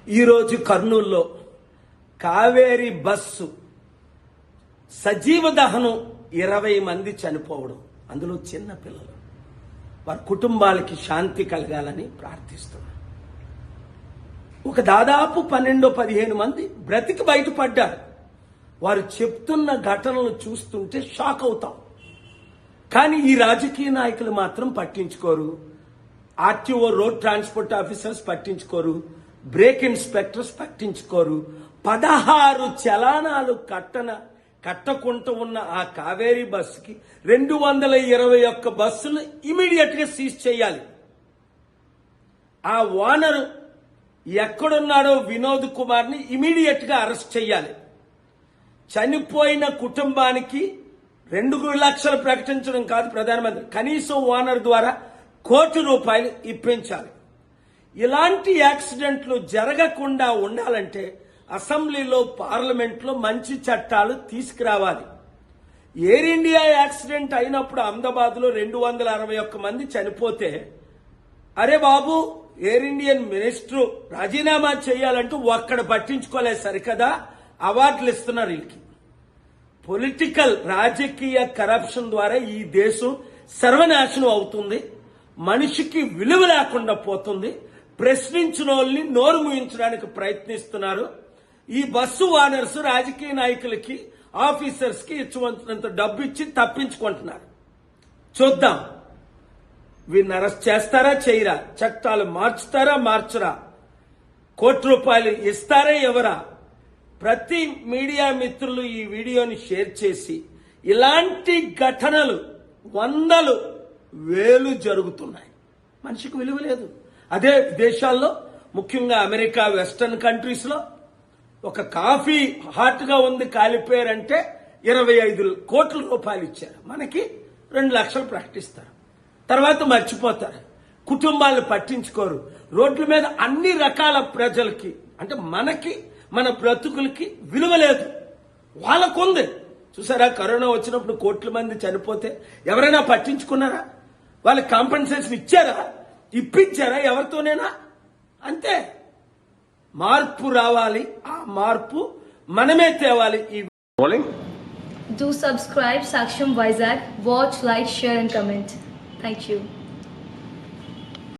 ఈరోజు కర్నూలులో కావేరీ బస్సు సజీవ దహనం 20 మంది చనిపోవడం, అందులో చిన్న పిల్లలు. వారి కుటుంబాలకి శాంతి కలగాలని ప్రార్థిస్తున్నారు. ఒక దాదాపు 12-15 మంది బ్రతికి బయటపడ్డారు. వారు చెప్తున్న ఘటనలు చూస్తుంటే షాక్ అవుతాం. కానీ ఈ రాజకీయ నాయకులు మాత్రం పట్టించుకోరు. ఆర్టీఓ రోడ్ ట్రాన్స్పోర్ట్ ఆఫీసర్స్ పట్టించుకోరు, బ్రేక్ ఇన్స్పెక్టర్స్ పట్టించుకోరు. 16 చలానాలు కట్టకుండా ఉన్న ఆ కావేరీ బస్సుకి 221 బస్సులు ఇమీడియట్ గా సీజ్ చేయాలి. ఆ ఓనరు ఎక్కడున్నాడో వినోద్ కుమార్ ని ఇమీడియట్ గా అరెస్ట్ చేయాలి. చనిపోయిన కుటుంబానికి 2 లక్షలు ప్రకటించడం కాదు ప్రధానమంత్రి, కనీసం ఓనర్ ద్వారా ₹1 కోటి ఇప్పించాలి. ఇలాంటి యాక్సిడెంట్లు జరగకుండా ఉండాలంటే అసెంబ్లీలో, పార్లమెంట్లో మంచి చట్టాలు తీసుకురావాలి. ఎయిర్ ఇండియా యాక్సిడెంట్ అయినప్పుడు అహ్మదాబాద్ లో 261 మంది చనిపోతే, అరే బాబు ఎయిర్ ఇండియన్ మినిస్టర్ రాజీనామా చేయాలంటూ ఒక్కడ పట్టించుకోలేదు సరికదా, అవార్డులు ఇస్తున్నారు వీళ్ళకి. పొలిటికల్ రాజకీయ కరప్షన్ ద్వారా ఈ దేశం సర్వనాశనం అవుతుంది. మనిషికి విలువ లేకుండా పోతుంది. ప్రశ్నించిన వాళ్ళని నోరు మూయించడానికి ప్రయత్నిస్తున్నారు. ఈ బస్సు ఓనర్స్ రాజకీయ నాయకులకి, ఆఫీసర్స్ కి ఇచ్చినంత డబ్బు ఇచ్చి తప్పించుకుంటున్నారు. చూద్దాం వీరిని అరెస్ట్ చేస్తారా చేయరా, చట్టాలు మార్చుతారా మార్చరా, ₹1 కోటి ఇస్తారా ఎవరా. ప్రతి మీడియా మిత్రులు ఈ వీడియోని షేర్ చేసి, ఇలాంటి ఘటనలు 100,000 జరుగుతున్నాయి. మనిషికి విలువ లేదు. అదే దేశాల్లో, ముఖ్యంగా అమెరికా, వెస్టర్న్ కంట్రీస్ లో ఒక కాఫీ హాట్ గా ఉంది కాలిపోయారంటే ₹25 కోట్ల ఇచ్చారు. మనకి 2 లక్షలు ప్రకటిస్తారు, తర్వాత మర్చిపోతారు. కుటుంబాలను పట్టించుకోరు. రోడ్ల మీద అన్ని రకాల ప్రజలకి, అంటే మనకి, మన బ్రతుకులకి విలువ లేదు. వాళ్ళకుంది. చూసారా, కరోనా వచ్చినప్పుడు కోట్ల మంది చనిపోతే ఎవరైనా పట్టించుకున్నారా? వాళ్ళకి కాంపెన్సేషన్ ఇచ్చారా? ఇప్పించారా ఎవరితోనేనా? అంతే. మార్పు రావాలి. ఆ మార్పు మనమే తేవాలి. Do subscribe Saksham Vizag. Watch, like, share and comment. Thank you.